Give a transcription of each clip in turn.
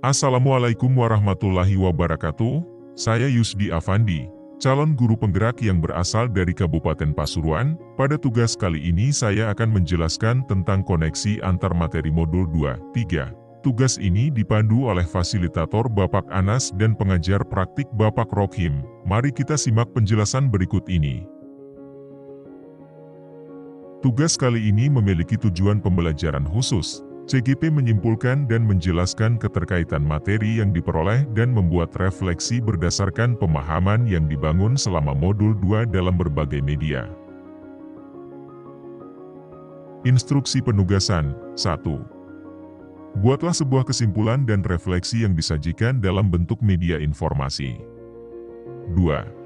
Assalamualaikum warahmatullahi wabarakatuh. Saya Yusdi Afandi, calon guru penggerak yang berasal dari Kabupaten Pasuruan. Pada tugas kali ini saya akan menjelaskan tentang koneksi antar materi modul 2-3. Tugas ini dipandu oleh fasilitator Bapak Anas dan pengajar praktik Bapak Rokhim. Mari kita simak penjelasan berikut ini. Tugas kali ini memiliki tujuan pembelajaran khusus. CGP menyimpulkan dan menjelaskan keterkaitan materi yang diperoleh dan membuat refleksi berdasarkan pemahaman yang dibangun selama modul 2 dalam berbagai media. Instruksi penugasan 1. Buatlah sebuah kesimpulan dan refleksi yang disajikan dalam bentuk media informasi. 2.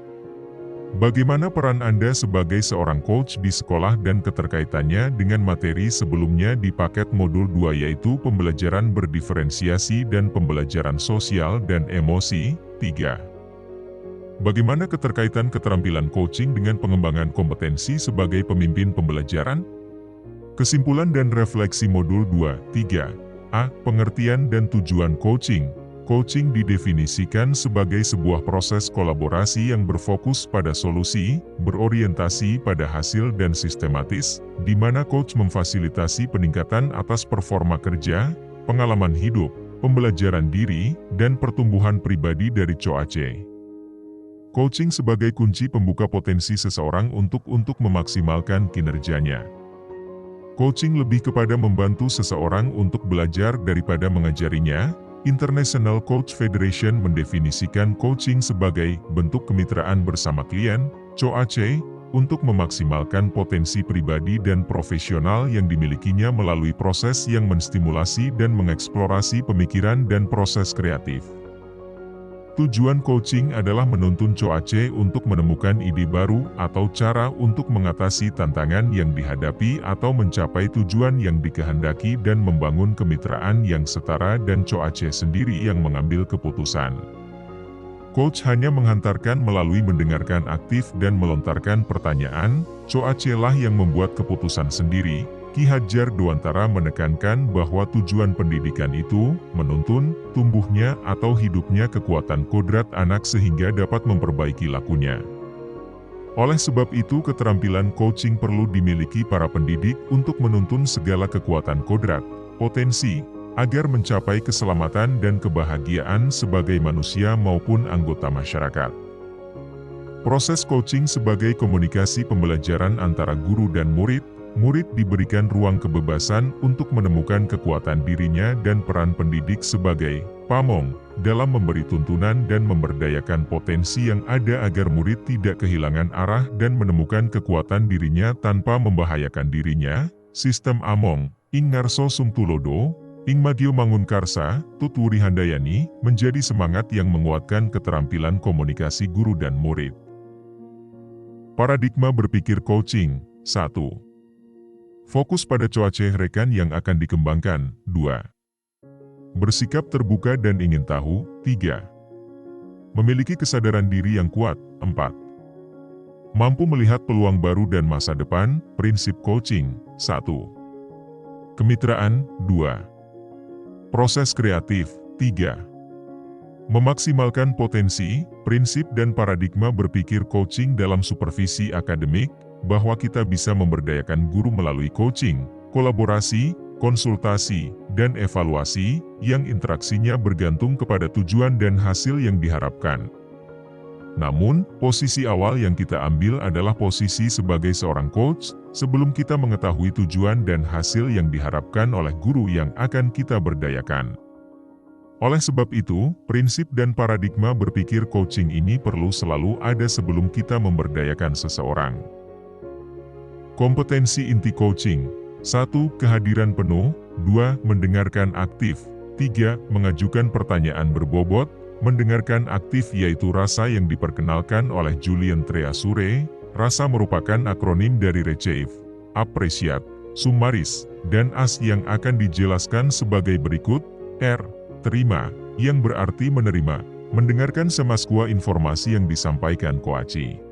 Bagaimana peran Anda sebagai seorang coach di sekolah dan keterkaitannya dengan materi sebelumnya di paket modul 2 yaitu pembelajaran berdiferensiasi dan pembelajaran sosial dan emosi. 3. Bagaimana keterkaitan keterampilan coaching dengan pengembangan kompetensi sebagai pemimpin pembelajaran? Kesimpulan dan refleksi modul 2-3. A. Pengertian dan tujuan coaching. Coaching didefinisikan sebagai sebuah proses kolaborasi yang berfokus pada solusi, berorientasi pada hasil dan sistematis, di mana coach memfasilitasi peningkatan atas performa kerja, pengalaman hidup, pembelajaran diri, dan pertumbuhan pribadi dari COACE. Coaching sebagai kunci pembuka potensi seseorang untuk memaksimalkan kinerjanya. Coaching lebih kepada membantu seseorang untuk belajar daripada mengajarinya. International Coach Federation mendefinisikan coaching sebagai bentuk kemitraan bersama klien, COACE, untuk memaksimalkan potensi pribadi dan profesional yang dimilikinya melalui proses yang menstimulasi dan mengeksplorasi pemikiran dan proses kreatif. Tujuan coaching adalah menuntun COACE untuk menemukan ide baru atau cara untuk mengatasi tantangan yang dihadapi atau mencapai tujuan yang dikehendaki dan membangun kemitraan yang setara dan COACE sendiri yang mengambil keputusan. Coach hanya menghantarkan melalui mendengarkan aktif dan melontarkan pertanyaan, COACE lah yang membuat keputusan sendiri. Ki Hadjar Dewantara menekankan bahwa tujuan pendidikan itu menuntun, tumbuhnya atau hidupnya kekuatan kodrat anak sehingga dapat memperbaiki lakunya. Oleh sebab itu keterampilan coaching perlu dimiliki para pendidik untuk menuntun segala kekuatan kodrat, potensi, agar mencapai keselamatan dan kebahagiaan sebagai manusia maupun anggota masyarakat. Proses coaching sebagai komunikasi pembelajaran antara guru dan murid. Murid diberikan ruang kebebasan untuk menemukan kekuatan dirinya dan peran pendidik sebagai pamong dalam memberi tuntunan dan memberdayakan potensi yang ada agar murid tidak kehilangan arah dan menemukan kekuatan dirinya tanpa membahayakan dirinya. Sistem Among, ing ngarso sumtulodo, ing magyo mangunkarsa, tutwuri handayani, menjadi semangat yang menguatkan keterampilan komunikasi guru dan murid. Paradigma berpikir coaching. 1. Fokus pada COACE rekan yang akan dikembangkan. 2. Bersikap terbuka dan ingin tahu. 3. Memiliki kesadaran diri yang kuat. 4. Mampu melihat peluang baru dan masa depan. Prinsip coaching. 1. Kemitraan. 2. Proses kreatif. 3. Memaksimalkan potensi, prinsip dan paradigma berpikir coaching dalam supervisi akademik, bahwa kita bisa memberdayakan guru melalui coaching, kolaborasi, konsultasi, dan evaluasi, yang interaksinya bergantung kepada tujuan dan hasil yang diharapkan. Namun, posisi awal yang kita ambil adalah posisi sebagai seorang coach, sebelum kita mengetahui tujuan dan hasil yang diharapkan oleh guru yang akan kita berdayakan. Oleh sebab itu, prinsip dan paradigma berpikir coaching ini perlu selalu ada sebelum kita memberdayakan seseorang. Kompetensi inti coaching. 1. Kehadiran penuh. 2. Mendengarkan aktif. 3. Mengajukan pertanyaan berbobot. Mendengarkan aktif yaitu rasa yang diperkenalkan oleh Julian Treasure. Rasa merupakan akronim dari receive, appreciate, sumaris, dan as yang akan dijelaskan sebagai berikut. R. Terima, yang berarti menerima, mendengarkan semua informasi yang disampaikan COACE.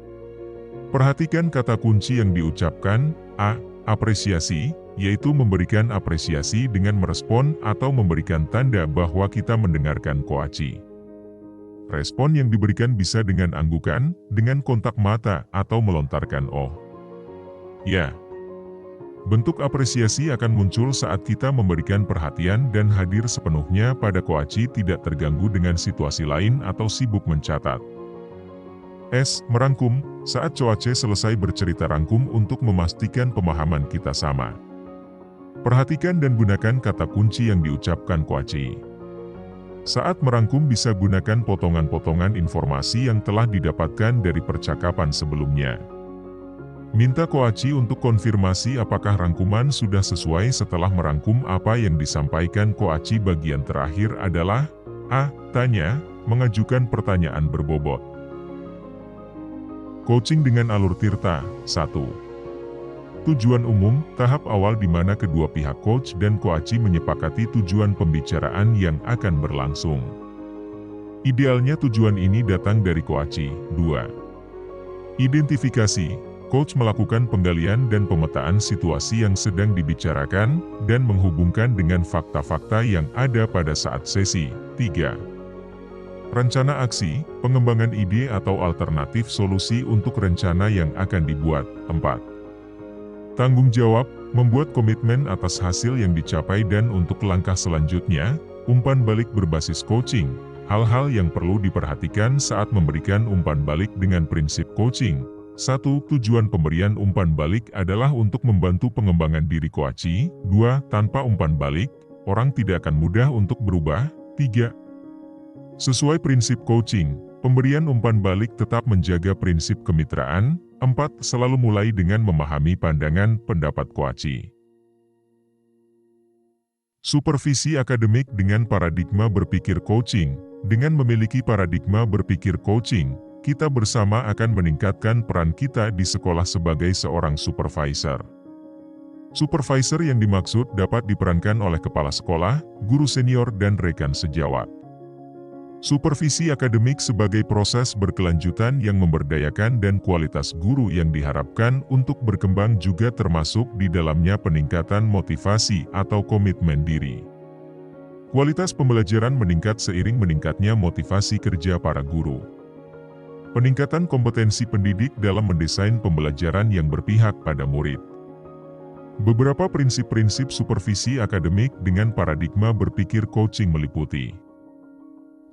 Perhatikan kata kunci yang diucapkan. A. Apresiasi, yaitu memberikan apresiasi dengan merespon atau memberikan tanda bahwa kita mendengarkan koachi. Respon yang diberikan bisa dengan anggukan, dengan kontak mata, atau melontarkan "oh ya". Bentuk apresiasi akan muncul saat kita memberikan perhatian dan hadir sepenuhnya pada koachi, tidak terganggu dengan situasi lain atau sibuk mencatat. Merangkum, saat koachi selesai bercerita rangkum untuk memastikan pemahaman kita sama. Perhatikan dan gunakan kata kunci yang diucapkan koachi. Saat merangkum bisa gunakan potongan-potongan informasi yang telah didapatkan dari percakapan sebelumnya. Minta koachi untuk konfirmasi apakah rangkuman sudah sesuai. Setelah merangkum apa yang disampaikan koachi, bagian terakhir adalah A. Tanya, mengajukan pertanyaan berbobot. Coaching dengan alur Tirta. 1. Tujuan umum, tahap awal di mana kedua pihak coach dan koachi menyepakati tujuan pembicaraan yang akan berlangsung. Idealnya tujuan ini datang dari koachi. 2. Identifikasi, coach melakukan penggalian dan pemetaan situasi yang sedang dibicarakan, dan menghubungkan dengan fakta-fakta yang ada pada saat sesi. 3. Rencana aksi, pengembangan ide atau alternatif solusi untuk rencana yang akan dibuat. 4. Tanggung jawab, membuat komitmen atas hasil yang dicapai dan untuk langkah selanjutnya, umpan balik berbasis coaching. Hal-hal yang perlu diperhatikan saat memberikan umpan balik dengan prinsip coaching. 1. Tujuan pemberian umpan balik adalah untuk membantu pengembangan diri koachi. 2. Tanpa umpan balik, orang tidak akan mudah untuk berubah. 3. Sesuai prinsip coaching, pemberian umpan balik tetap menjaga prinsip kemitraan. 4. Selalu mulai dengan memahami pandangan pendapat koachi. Supervisi akademik dengan paradigma berpikir coaching. Dengan memiliki paradigma berpikir coaching, kita bersama akan meningkatkan peran kita di sekolah sebagai seorang supervisor. Supervisor yang dimaksud dapat diperankan oleh kepala sekolah, guru senior, dan rekan sejawat. Supervisi akademik sebagai proses berkelanjutan yang memberdayakan dan kualitas guru yang diharapkan untuk berkembang juga termasuk di dalamnya peningkatan motivasi atau komitmen diri. Kualitas pembelajaran meningkat seiring meningkatnya motivasi kerja para guru. Peningkatan kompetensi pendidik dalam mendesain pembelajaran yang berpihak pada murid. Beberapa prinsip-prinsip supervisi akademik dengan paradigma berpikir coaching meliputi: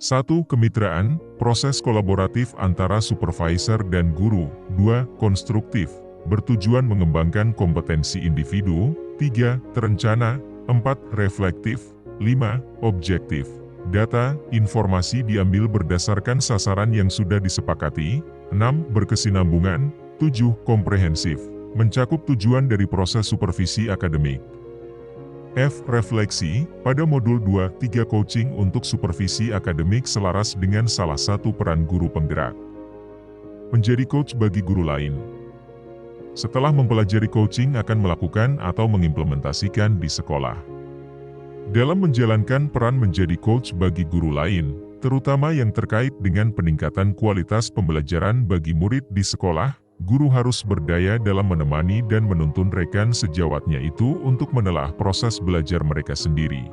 1. Kemitraan, proses kolaboratif antara supervisor dan guru. 2. Konstruktif, bertujuan mengembangkan kompetensi individu. 3. Terencana. 4. Reflektif. 5. Objektif, data, informasi diambil berdasarkan sasaran yang sudah disepakati. 6. Berkesinambungan. 7. Komprehensif, mencakup tujuan dari proses supervisi akademik. Refleksi, pada modul 2-3 coaching untuk supervisi akademik selaras dengan salah satu peran guru penggerak. Menjadi coach bagi guru lain. Setelah mempelajari coaching akan melakukan atau mengimplementasikan di sekolah. Dalam menjalankan peran menjadi coach bagi guru lain, terutama yang terkait dengan peningkatan kualitas pembelajaran bagi murid di sekolah, guru harus berdaya dalam menemani dan menuntun rekan sejawatnya itu untuk menelaah proses belajar mereka sendiri.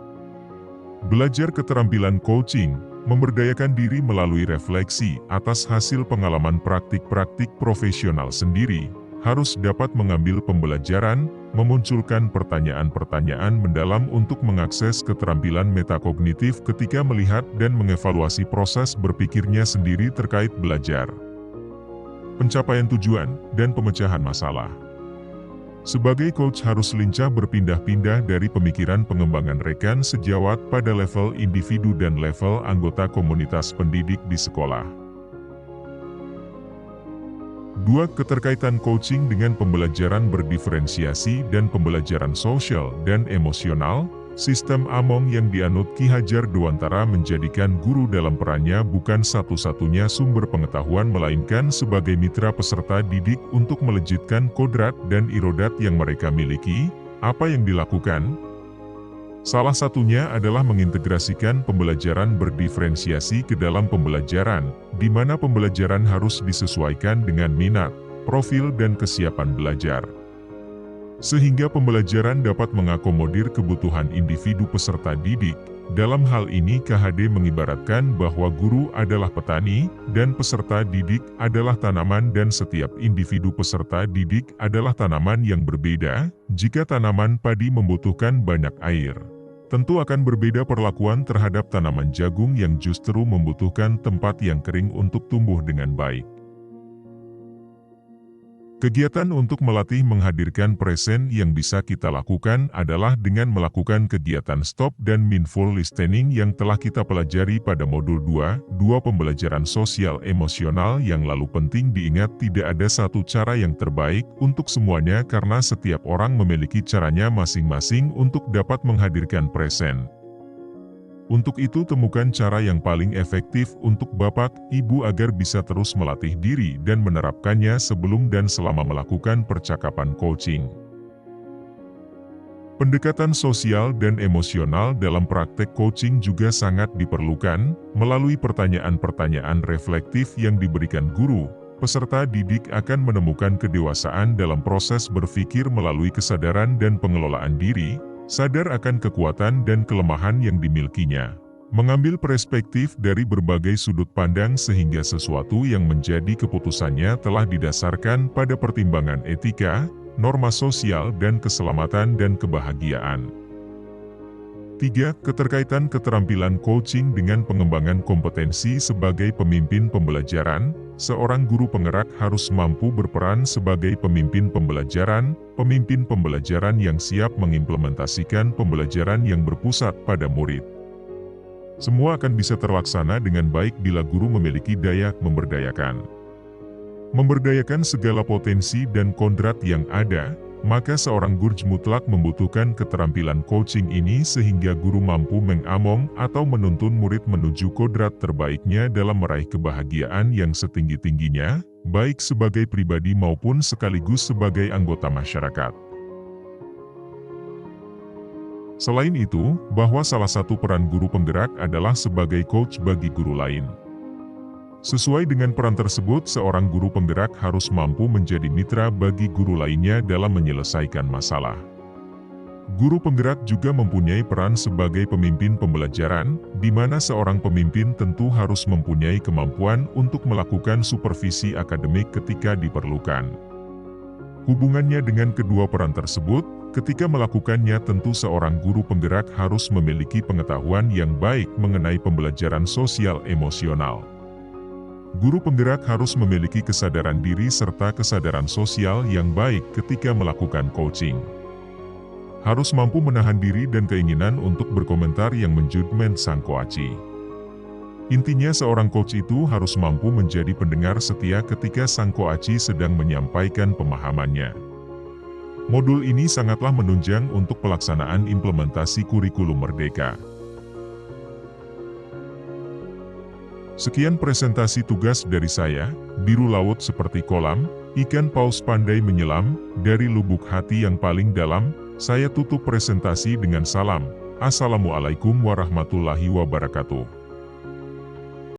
Belajar keterampilan coaching, memberdayakan diri melalui refleksi atas hasil pengalaman praktik-praktik profesional sendiri, harus dapat mengambil pembelajaran, memunculkan pertanyaan-pertanyaan mendalam untuk mengakses keterampilan metakognitif ketika melihat dan mengevaluasi proses berpikirnya sendiri terkait belajar. Pencapaian tujuan, dan pemecahan masalah. Sebagai coach harus lincah berpindah-pindah dari pemikiran pengembangan rekan sejawat pada level individu dan level anggota komunitas pendidik di sekolah. 2. Keterkaitan coaching dengan pembelajaran berdiferensiasi dan pembelajaran sosial dan emosional. Sistem Among yang dianut Ki Hajar Dewantara menjadikan guru dalam perannya bukan satu-satunya sumber pengetahuan melainkan sebagai mitra peserta didik untuk melejitkan kodrat dan irodat yang mereka miliki. Apa yang dilakukan? Salah satunya adalah mengintegrasikan pembelajaran berdiferensiasi ke dalam pembelajaran, di mana pembelajaran harus disesuaikan dengan minat, profil dan kesiapan belajar. sehingga pembelajaran dapat mengakomodir kebutuhan individu peserta didik. Dalam hal ini KHD mengibaratkan bahwa guru adalah petani, dan peserta didik adalah tanaman dan setiap individu peserta didik adalah tanaman yang berbeda. Jika tanaman padi membutuhkan banyak air, tentu akan berbeda perlakuan terhadap tanaman jagung yang justru membutuhkan tempat yang kering untuk tumbuh dengan baik. Kegiatan untuk melatih menghadirkan present yang bisa kita lakukan adalah dengan melakukan kegiatan stop dan mindful listening yang telah kita pelajari pada modul 2 pembelajaran sosial emosional yang lalu. Penting diingat tidak ada satu cara yang terbaik untuk semuanya karena setiap orang memiliki caranya masing-masing untuk dapat menghadirkan present. Untuk itu temukan cara yang paling efektif untuk Bapak, Ibu agar bisa terus melatih diri dan menerapkannya sebelum dan selama melakukan percakapan coaching. Pendekatan sosial dan emosional dalam praktek coaching juga sangat diperlukan. Melalui pertanyaan-pertanyaan reflektif yang diberikan guru, peserta didik akan menemukan kedewasaan dalam proses berpikir melalui kesadaran dan pengelolaan diri, sadar akan kekuatan dan kelemahan yang dimilikinya, mengambil perspektif dari berbagai sudut pandang sehingga sesuatu yang menjadi keputusannya telah didasarkan pada pertimbangan etika, norma sosial dan keselamatan dan kebahagiaan. 3. Keterkaitan keterampilan coaching dengan pengembangan kompetensi sebagai pemimpin pembelajaran. Seorang guru penggerak harus mampu berperan sebagai pemimpin pembelajaran yang siap mengimplementasikan pembelajaran yang berpusat pada murid. Semua akan bisa terlaksana dengan baik bila guru memiliki daya memberdayakan. Memberdayakan segala potensi dan kodrat yang ada, maka seorang guru mutlak membutuhkan keterampilan coaching ini sehingga guru mampu mengamong atau menuntun murid menuju kodrat terbaiknya dalam meraih kebahagiaan yang setinggi-tingginya, baik sebagai pribadi maupun sekaligus sebagai anggota masyarakat. Selain itu, bahwa salah satu peran guru penggerak adalah sebagai coach bagi guru lain. Sesuai dengan peran tersebut, seorang guru penggerak harus mampu menjadi mitra bagi guru lainnya dalam menyelesaikan masalah. Guru penggerak juga mempunyai peran sebagai pemimpin pembelajaran, di mana seorang pemimpin tentu harus mempunyai kemampuan untuk melakukan supervisi akademik ketika diperlukan. Hubungannya dengan kedua peran tersebut, ketika melakukannya tentu seorang guru penggerak harus memiliki pengetahuan yang baik mengenai pembelajaran sosial emosional. Guru penggerak harus memiliki kesadaran diri serta kesadaran sosial yang baik ketika melakukan coaching. Harus mampu menahan diri dan keinginan untuk berkomentar yang menjudgment sang coach. Intinya seorang coach itu harus mampu menjadi pendengar setia ketika sang coach sedang menyampaikan pemahamannya. Modul ini sangatlah menunjang untuk pelaksanaan implementasi kurikulum Merdeka. Sekian presentasi tugas dari saya. Biru laut seperti kolam, ikan paus pandai menyelam, dari lubuk hati yang paling dalam. Saya tutup presentasi dengan salam. Assalamualaikum warahmatullahi wabarakatuh.